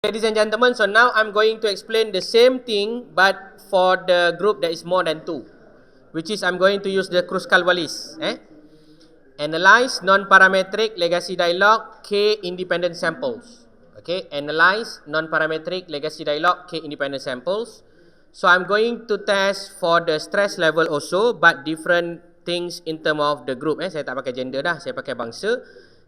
Ladies and gentlemen, so now I'm going to explain the same thing but for the group that is more than 2, which is I'm going to use the Kruskal-Wallis. Analyze non-parametric legacy dialog K independent samples. Okay, analyze non-parametric legacy dialog K independent samples. So I'm going to test for the stress level also, but different things in term of the group. Saya tak pakai gender dah, saya pakai bangsa.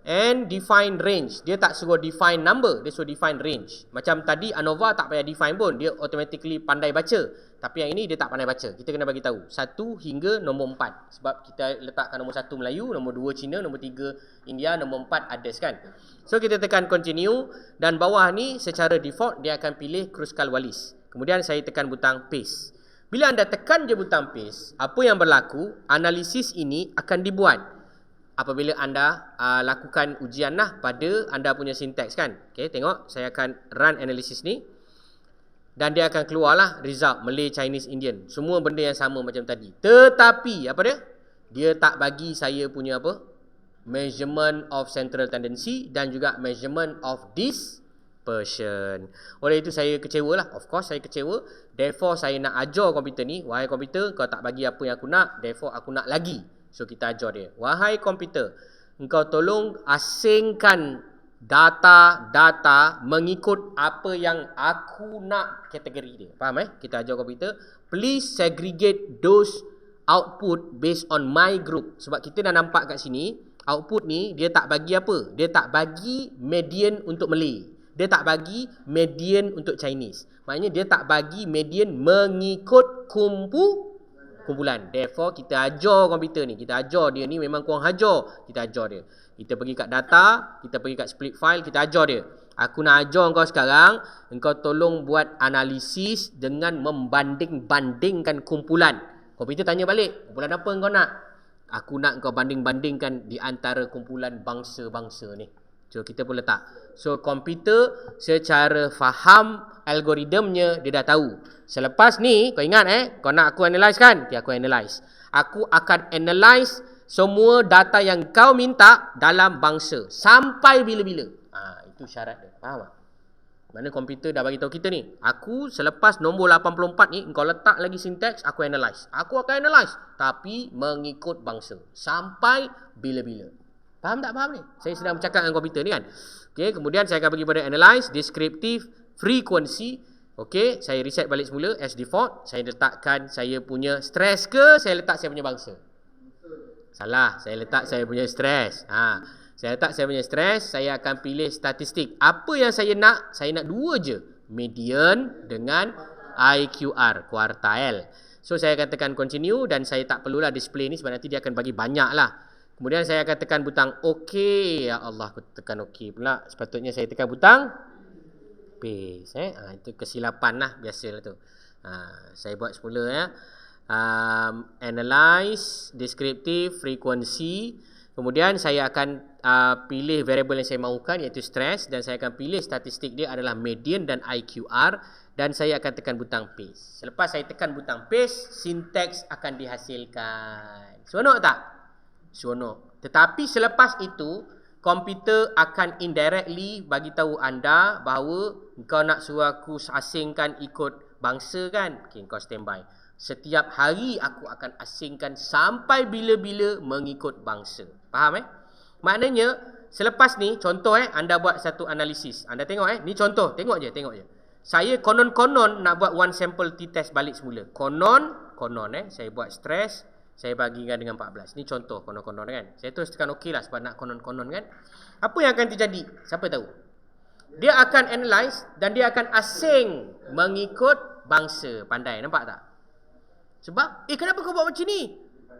And define range. Dia tak suruh define number, dia suruh define range. Macam tadi ANOVA tak payah define pun, dia automatically pandai baca. Tapi yang ini dia tak pandai baca. Kita kena bagi tahu 1 hingga nombor 4. Sebab kita letakkan nombor 1 Melayu, nombor 2 Cina, nombor 3 India, nombor 4 others kan. So kita tekan continue dan bawah ni secara default dia akan pilih Kruskal-Wallis. Kemudian saya tekan butang paste. Bila anda tekan je butang paste, apa yang berlaku? Analisis ini akan dibuat apabila anda lakukan ujian lah pada anda punya sinteks kan. Okay, tengok saya akan run analisis ni dan dia akan keluar lah result Malay, Chinese, Indian. Semua benda yang sama macam tadi. Tetapi apa dia? Dia tak bagi saya punya apa? Measurement of central tendency dan juga measurement of dispersion. Oleh itu saya kecewa lah. Of course saya kecewa. Therefore saya nak ajar komputer ni, wahai komputer, kau tak bagi apa yang aku nak, therefore aku nak lagi. So kita ajar dia, wahai komputer, engkau tolong asingkan data-data mengikut apa yang aku nak kategori dia. Faham Kita ajar komputer, please segregate those output based on my group. Sebab kita dah nampak kat sini, output ni dia tak bagi apa? Dia tak bagi median untuk Malay. Dia tak bagi median untuk Chinese. Maknanya dia tak bagi median mengikut kumpulan. Therefore kita ajar komputer ni, kita ajar dia ni, memang kurang ajar, kita ajar dia. Kita pergi kat data, kita pergi kat split file, kita ajar dia. Aku nak ajar kau sekarang, engkau tolong buat analisis dengan membanding-bandingkan kumpulan. Komputer tanya balik, kumpulan apa kau nak? Aku nak kau banding-bandingkan di antara kumpulan bangsa-bangsa ni. So kita pun letak. So komputer secara faham algoritmnya dia dah tahu. Selepas ni kau ingat kau nak aku analyse kan? Okay, aku analyse. Aku akan analyse semua data yang kau minta dalam bangsa sampai bila-bila. Itu syarat dia. Faham tak? Mana komputer dah bagi tahu kita ni. Aku selepas nombor 84 ni kau letak lagi sinteks, aku analyse. Aku akan analyse tapi mengikut bangsa sampai bila-bila. Faham tak faham ni? Saya sedang bercakap dengan komputer ni kan. Okey, kemudian saya akan pergi pada analyze descriptive frequency. Okey, saya reset balik semula as default. Saya letakkan saya punya stress ke saya letak saya punya bangsa? Salah, saya letak saya punya stress. Saya letak saya punya stress, saya akan pilih statistik. Apa yang saya nak? Saya nak dua je. Median dengan IQR, quartile. So saya akan tekan continue dan saya tak perlulah display ni sebab nanti dia akan bagi banyak lah. Kemudian saya akan tekan butang OK. Ya Allah, aku tekan OK pula. Sepatutnya saya tekan butang paste. Itu kesilapan lah, biasalah tu. Saya buat semula ya. Analyze, descriptive, frequency. Kemudian saya akan pilih variable yang saya mahukan iaitu stress dan saya akan pilih statistik dia adalah median dan IQR dan saya akan tekan butang paste. Selepas saya tekan butang paste, sinteks akan dihasilkan. Seronok tak? Seronok. Tetapi selepas itu komputer akan indirectly bagi tahu anda bahawa kau nak suruh aku asingkan ikut bangsa kan? Okay, kau standby. Setiap hari aku akan asingkan sampai bila-bila mengikut bangsa. Faham Maknanya selepas ni contoh anda buat satu analisis. Anda tengok ni contoh, tengok je. Saya konon-konon nak buat one sample t-test balik semula. Konon saya buat stress, saya bagikan dengan 14. Ni contoh konon-konon kan. Saya terus tekan OK lah sebab nak konon-konon kan. Apa yang akan terjadi? Siapa tahu? Dia akan analyze dan dia akan asing mengikut bangsa. Pandai, nampak tak? Sebab, kenapa kau buat macam ni?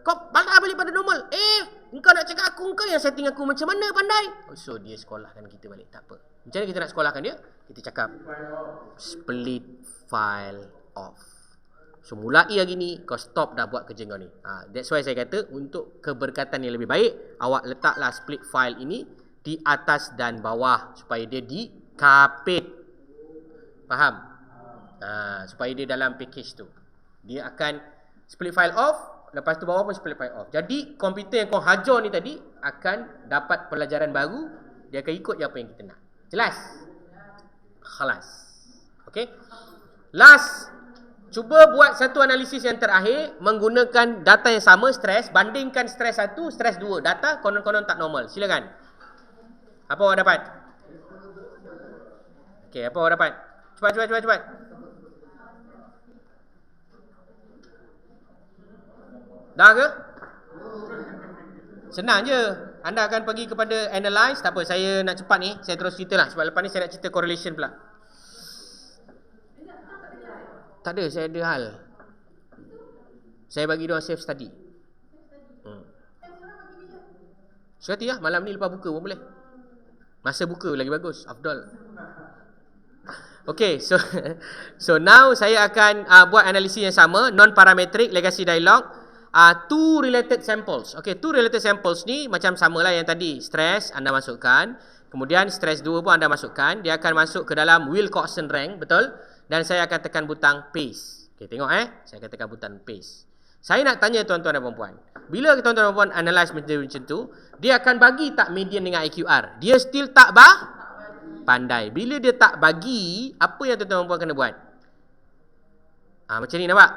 Kau balik pada normal. Engkau nak cakap engkau yang setting aku macam mana pandai? So, dia sekolahkan kita balik. Tak apa. Macam mana kita nak sekolahkan dia? Kita cakap, split file off. So mulai hari ni kau stop dah buat kerja kau ni. That's why saya kata untuk keberkatan yang lebih baik, awak letaklah split file ini di atas dan bawah supaya dia dikapit. Faham? Supaya dia dalam package tu. Dia akan split file off, lepas tu bawah pun split file off. Jadi komputer yang kau hajar ni tadi akan dapat pelajaran baru, dia akan ikut je apa yang kita nak. Jelas? Khalas. Okay. Last, cuba buat satu analisis yang terakhir menggunakan data yang sama, stres, bandingkan stres 1, stres 2. Data konon-konon tak normal. Silakan. Apa awak dapat? Okey, apa awak dapat? Cepat. Dah ke? Senang je. Anda akan pergi kepada analyze. Tak apa, saya nak cepat ni. Saya terus cerita lah. Sebab lepas ni saya nak cerita correlation pula. Tak ada, saya ada hal. Saya bagi diorang self study. Sekali lah, malam ni lepas buka pun boleh. Masa buka lagi bagus, afdal. Okay, so now saya akan buat analisis yang sama, non-parametric legacy dialogue. Two related samples. Okay, two related samples ni macam samalah yang tadi. Stress anda masukkan, kemudian stress 2 pun anda masukkan. Dia akan masuk ke dalam Wilcoxon rank, betul? Dan saya akan tekan butang paste. Okay, tengok saya akan tekan butang paste. Saya nak tanya tuan-tuan dan puan-puan, bila tuan-tuan dan puan analyse macam tu, dia akan bagi tak median dengan IQR? Dia still tak pandai. Bila dia tak bagi, apa yang tuan-tuan dan puan kena buat? Macam ni nampak?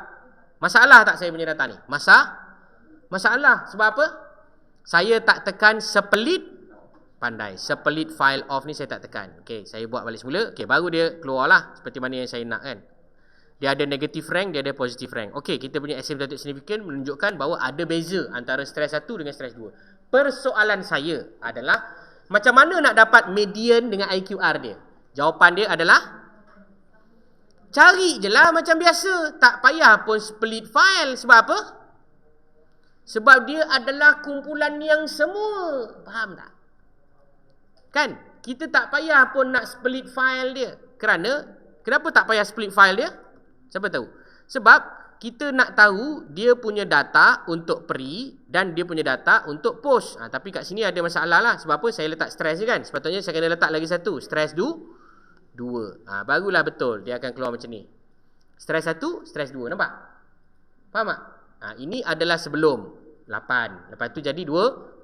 Masalah tak saya punya data ni? Masalah. Sebab apa? Saya tak tekan split pandai. Split file off ni saya tak tekan. Okey, saya buat balik semula. Okey, baru dia keluarlah seperti mana yang saya nak kan. Dia ada negative rank, dia ada positive rank. Okey, kita punya asymptotic significance menunjukkan bahawa ada beza antara stres 1 dengan stres 2. Persoalan saya adalah macam mana nak dapat median dengan IQR dia? Jawapan dia adalah cari je lah macam biasa. Tak payah pun split file. Sebab apa? Sebab dia adalah kumpulan yang semua. Faham tak? Kan? Kita tak payah pun nak split file dia. Kenapa tak payah split file dia? Siapa tahu? Sebab kita nak tahu dia punya data untuk pre dan dia punya data untuk post. Tapi kat sini ada masalah lah. Sebab apa? Saya letak stress je kan? Sepatutnya saya kena letak lagi satu. Stress 2. Barulah betul. Dia akan keluar macam ni. Stres 1, stres 2. Nampak? Faham tak? Ini adalah sebelum 8. Lepas tu jadi 12.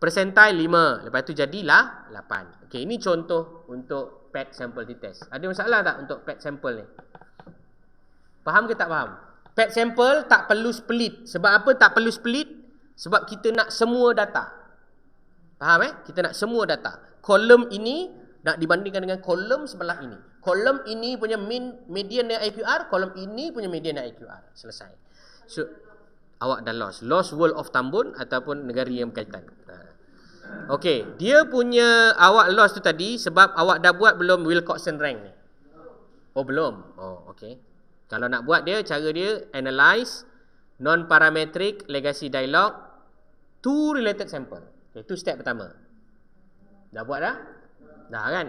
Percentile 5. Lepas tu jadilah 8. Okey, ini contoh untuk PET sample test. Ada masalah tak untuk PET sample ni? Faham ke tak faham? PET sample tak perlu split. Sebab apa tak perlu split? Sebab kita nak semua data. Faham Kita nak semua data. Kolom ini nak dibandingkan dengan kolom sebelah ini. Kolom ini punya median dengan IQR, kolom ini punya median dengan IQR. Selesai. So, awak dah lost world of Tambun ataupun negari yang berkaitan. Okey, dia punya awak lost tu tadi sebab awak dah buat belum Wilcoxon rank ni? Oh, belum. Oh, okey. Kalau nak buat dia, cara dia analyze non-parametric legacy dialogue two related sample. Okay, itu step pertama. Dah buat dah? Dah kan?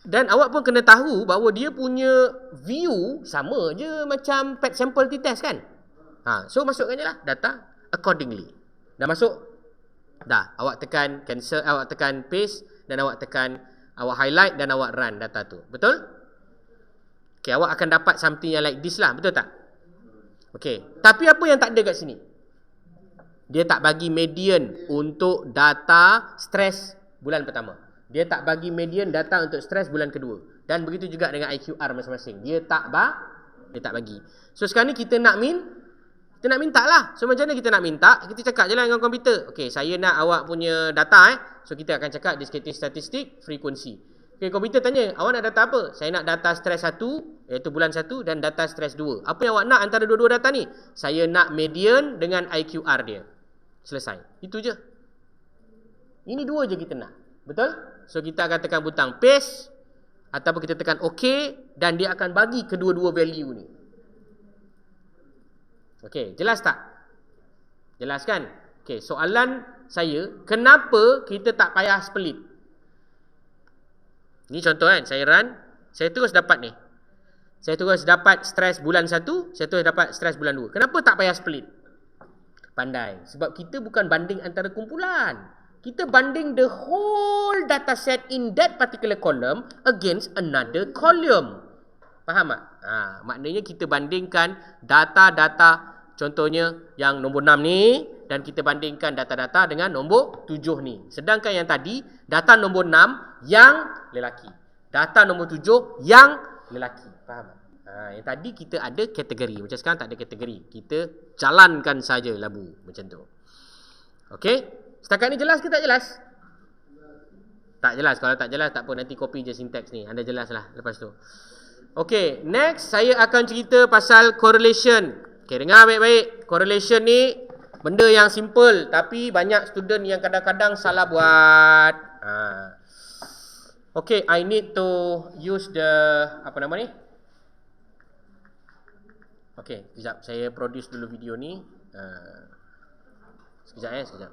Dan awak pun kena tahu bahawa dia punya view sama je macam PET sample t-test kan? So masukkan je lah data accordingly. Dah masuk? Dah. Awak tekan cancel, awak tekan paste dan awak tekan, awak highlight dan awak run data tu. Betul? Okay, awak akan dapat something yang like this lah. Betul tak? Okay. Tapi apa yang tak ada kat sini? Dia tak bagi median untuk data stres bulan pertama. Dia tak bagi median data untuk stres bulan kedua. Dan begitu juga dengan IQR masing-masing. Dia tak bagi. So sekarang ni kita nak minta lah. So macam mana kita nak minta? Kita cakap je lah dengan komputer. Okay, saya nak awak punya data So kita akan cakap descriptive statistik, frequency. Okay, komputer tanya, awak nak data apa? Saya nak data stres 1, iaitu bulan 1 dan data stres 2. Apa yang awak nak antara dua-dua data ni? Saya nak median dengan IQR dia. Selesai. Itu je. Ini dua je kita nak. Betul? So kita akan tekan butang paste ataupun kita tekan OK dan dia akan bagi kedua-dua value ni. Okey, jelas tak? Jelas kan? Okey, soalan saya, kenapa kita tak payah split? Ni contoh kan, saya run, saya terus dapat ni. Saya terus dapat stres bulan 1, saya terus dapat stres bulan 2. Kenapa tak payah split? Pandai. Sebab kita bukan banding antara kumpulan. Kita banding the whole data set in that particular column against another column. Faham tak? Maknanya kita bandingkan data-data, contohnya yang nombor 6 ni, dan kita bandingkan data-data dengan nombor 7 ni. Sedangkan yang tadi, data nombor 6 yang lelaki. Data nombor 7 yang lelaki. Faham? Yang tadi kita ada kategori. Macam sekarang tak ada kategori. Kita jalankan saja labu. Macam tu. Okey? Setakat ni jelas ke tak jelas? Tak jelas. Kalau tak jelas tak apa. Nanti copy je sinteks ni. Anda jelas lah lepas tu. Okey. Next saya akan cerita pasal correlation. Okey, dengar baik-baik. Correlation ni benda yang simple. Tapi banyak student yang kadang-kadang salah buat. Okay, I need to use the, apa nama ni? Okay, sekejap. Saya produce dulu video ni. Sekejap.